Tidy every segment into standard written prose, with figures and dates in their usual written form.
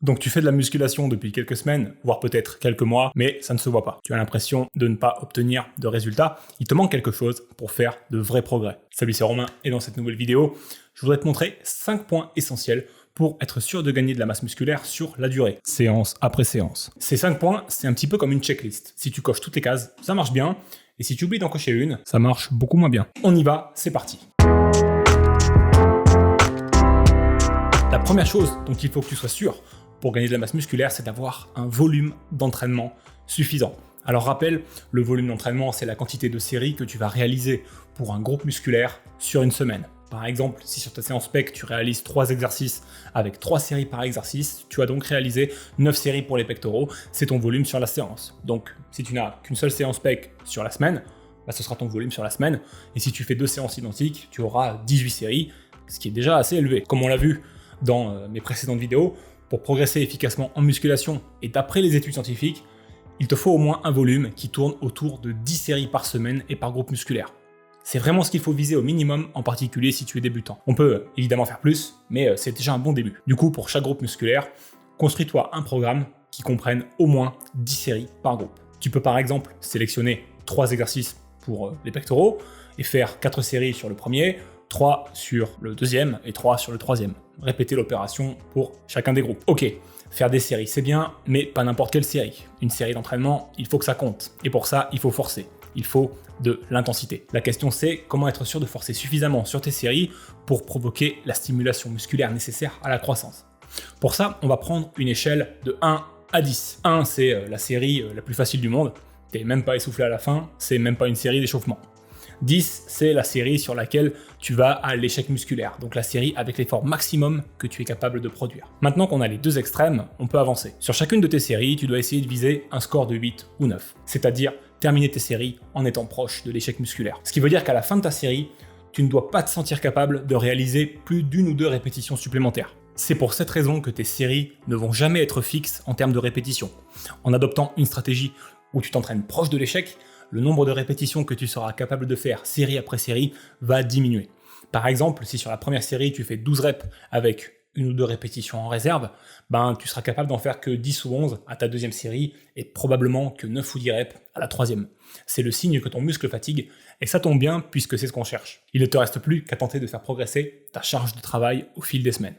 Donc tu fais de la musculation depuis quelques semaines, voire peut-être quelques mois, mais ça ne se voit pas. Tu as l'impression de ne pas obtenir de résultats. Il te manque quelque chose pour faire de vrais progrès. Salut, c'est Romain et dans cette nouvelle vidéo, je voudrais te montrer 5 points essentiels pour être sûr de gagner de la masse musculaire sur la durée, séance après séance. Ces 5 points, c'est un petit peu comme une checklist. Si tu coches toutes les cases, ça marche bien. Et si tu oublies d'en cocher une, ça marche beaucoup moins bien. On y va, c'est parti. La première chose dont il faut que tu sois sûr pour gagner de la masse musculaire, c'est d'avoir un volume d'entraînement suffisant. Alors rappel, le volume d'entraînement, c'est la quantité de séries que tu vas réaliser pour un groupe musculaire sur une semaine. Par exemple, si sur ta séance PEC, tu réalises 3 exercices avec 3 séries par exercice, tu vas donc réaliser 9 séries pour les pectoraux, c'est ton volume sur la séance. Donc, si tu n'as qu'une seule séance PEC sur la semaine, ce sera ton volume sur la semaine. Et si tu fais 2 séances identiques, tu auras 18 séries, ce qui est déjà assez élevé. Comme on l'a vu dans mes précédentes vidéos, pour progresser efficacement en musculation et d'après les études scientifiques, il te faut au moins un volume qui tourne autour de 10 séries par semaine et par groupe musculaire. C'est vraiment ce qu'il faut viser au minimum, en particulier si tu es débutant. On peut évidemment faire plus, mais c'est déjà un bon début. Du coup, pour chaque groupe musculaire, construis-toi un programme qui comprenne au moins 10 séries par groupe. Tu peux par exemple sélectionner 3 exercices pour les pectoraux et faire 4 séries sur le premier, 3 sur le deuxième et 3 sur le troisième. Répéter l'opération pour chacun des groupes. Ok, faire des séries c'est bien, mais pas n'importe quelle série. Une série d'entraînement, il faut que ça compte. Et pour ça, il faut forcer. Il faut de l'intensité. La question c'est comment être sûr de forcer suffisamment sur tes séries pour provoquer la stimulation musculaire nécessaire à la croissance. Pour ça, on va prendre une échelle de 1 à 10. 1, c'est la série la plus facile du monde. T'es même pas essoufflé à la fin, c'est même pas une série d'échauffement. 10, c'est la série sur laquelle tu vas à l'échec musculaire, donc la série avec l'effort maximum que tu es capable de produire. Maintenant qu'on a les deux extrêmes, on peut avancer. Sur chacune de tes séries, tu dois essayer de viser un score de 8 ou 9, c'est-à-dire terminer tes séries en étant proche de l'échec musculaire. Ce qui veut dire qu'à la fin de ta série, tu ne dois pas te sentir capable de réaliser plus d'1 ou 2 répétitions supplémentaires. C'est pour cette raison que tes séries ne vont jamais être fixes en termes de répétitions. En adoptant une stratégie où tu t'entraînes proche de l'échec, le nombre de répétitions que tu seras capable de faire série après série va diminuer. Par exemple, si sur la première série tu fais 12 reps avec 1 ou 2 répétitions en réserve, tu seras capable d'en faire que 10 ou 11 à ta deuxième série et probablement que 9 ou 10 reps à la troisième. C'est le signe que ton muscle fatigue et ça tombe bien puisque c'est ce qu'on cherche. Il ne te reste plus qu'à tenter de faire progresser ta charge de travail au fil des semaines.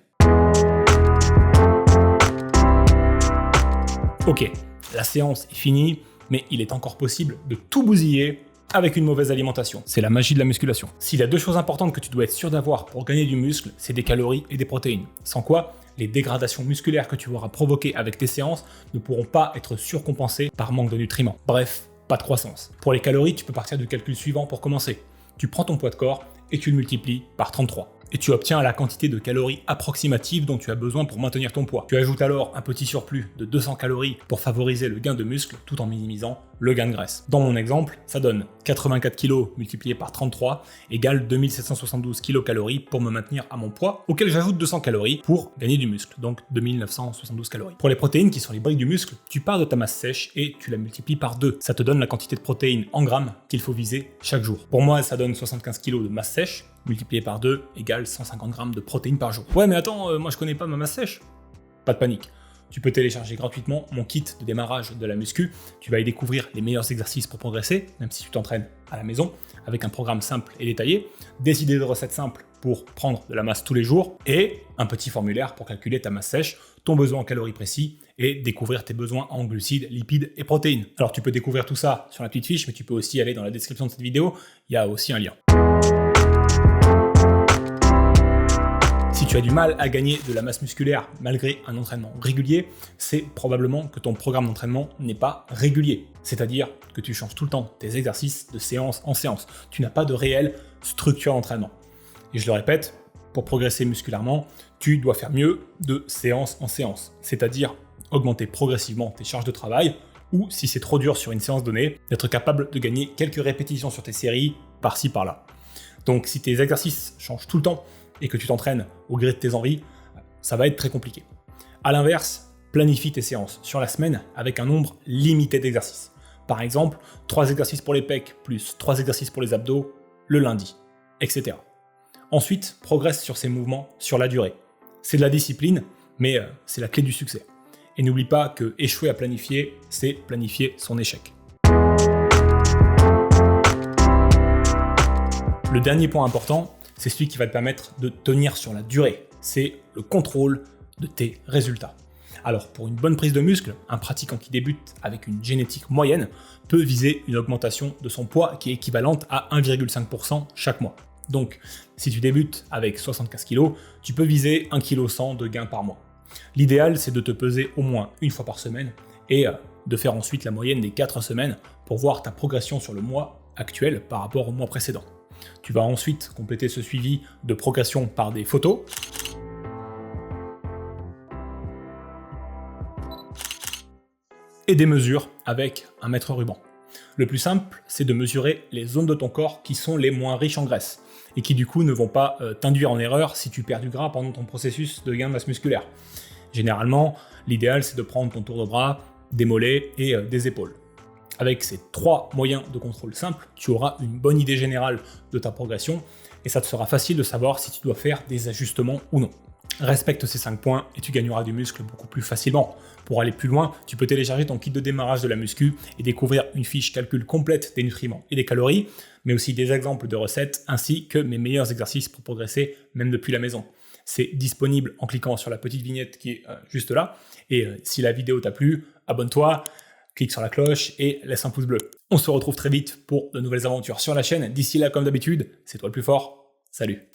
Ok, la séance est finie, mais il est encore possible de tout bousiller avec une mauvaise alimentation. C'est la magie de la musculation. S'il y a 2 choses importantes que tu dois être sûr d'avoir pour gagner du muscle, c'est des calories et des protéines. Sans quoi, les dégradations musculaires que tu auras provoquées avec tes séances ne pourront pas être surcompensées par manque de nutriments. Bref, pas de croissance. Pour les calories, tu peux partir du calcul suivant pour commencer. Tu prends ton poids de corps et tu le multiplies par 33. Et tu obtiens la quantité de calories approximative dont tu as besoin pour maintenir ton poids. Tu ajoutes alors un petit surplus de 200 calories pour favoriser le gain de muscle tout en minimisant le gain de graisse. Dans mon exemple, ça donne 84 kg multiplié par 33 égale 2772 kcal pour me maintenir à mon poids, auquel j'ajoute 200 calories pour gagner du muscle, donc 2972 calories. Pour les protéines qui sont les briques du muscle, tu pars de ta masse sèche et tu la multiplies par 2. Ça te donne la quantité de protéines en grammes qu'il faut viser chaque jour. Pour moi, ça donne 75 kg de masse sèche, multiplié par 2 égale 150 grammes de protéines par jour. Ouais mais attends, moi je connais pas ma masse sèche. Pas de panique. Tu peux télécharger gratuitement mon kit de démarrage de la muscu. Tu vas y découvrir les meilleurs exercices pour progresser, même si tu t'entraînes à la maison, avec un programme simple et détaillé, des idées de recettes simples pour prendre de la masse tous les jours, et un petit formulaire pour calculer ta masse sèche, ton besoin en calories précis, et découvrir tes besoins en glucides, lipides et protéines. Alors tu peux découvrir tout ça sur la petite fiche, mais tu peux aussi aller dans la description de cette vidéo, il y a aussi un lien. Si tu as du mal à gagner de la masse musculaire malgré un entraînement régulier, c'est probablement que ton programme d'entraînement n'est pas régulier. C'est-à-dire que tu changes tout le temps tes exercices de séance en séance. Tu n'as pas de réelle structure d'entraînement. Et je le répète, pour progresser musculairement, tu dois faire mieux de séance en séance. C'est-à-dire augmenter progressivement tes charges de travail ou, si c'est trop dur sur une séance donnée, d'être capable de gagner quelques répétitions sur tes séries par-ci par-là. Donc si tes exercices changent tout le temps, et que tu t'entraînes au gré de tes envies, ça va être très compliqué. A l'inverse, planifie tes séances sur la semaine avec un nombre limité d'exercices. Par exemple, 3 exercices pour les pecs plus 3 exercices pour les abdos le lundi, etc. Ensuite, progresse sur ces mouvements sur la durée. C'est de la discipline, mais c'est la clé du succès. Et n'oublie pas que échouer à planifier, c'est planifier son échec. Le dernier point important, c'est celui qui va te permettre de tenir sur la durée. C'est le contrôle de tes résultats. Alors, pour une bonne prise de muscle, un pratiquant qui débute avec une génétique moyenne peut viser une augmentation de son poids qui est équivalente à 1,5% chaque mois. Donc, si tu débutes avec 75 kg, tu peux viser 1,1 kg de gain par mois. L'idéal, c'est de te peser au moins une fois par semaine et de faire ensuite la moyenne des 4 semaines pour voir ta progression sur le mois actuel par rapport au mois précédent. Tu vas ensuite compléter ce suivi de progression par des photos. Et des mesures avec un mètre ruban. Le plus simple, c'est de mesurer les zones de ton corps qui sont les moins riches en graisse et qui du coup ne vont pas t'induire en erreur si tu perds du gras pendant ton processus de gain de masse musculaire. Généralement, l'idéal c'est de prendre ton tour de bras, des mollets et des épaules. Avec ces 3 moyens de contrôle simples, tu auras une bonne idée générale de ta progression et ça te sera facile de savoir si tu dois faire des ajustements ou non. Respecte ces 5 points et tu gagneras du muscle beaucoup plus facilement. Pour aller plus loin, tu peux télécharger ton kit de démarrage de la muscu et découvrir une fiche calcul complète des nutriments et des calories, mais aussi des exemples de recettes ainsi que mes meilleurs exercices pour progresser même depuis la maison. C'est disponible en cliquant sur la petite vignette qui est juste là. Et si la vidéo t'a plu, abonne-toi, clique sur la cloche et laisse un pouce bleu. On se retrouve très vite pour de nouvelles aventures sur la chaîne. D'ici là, comme d'habitude, c'est toi le plus fort. Salut!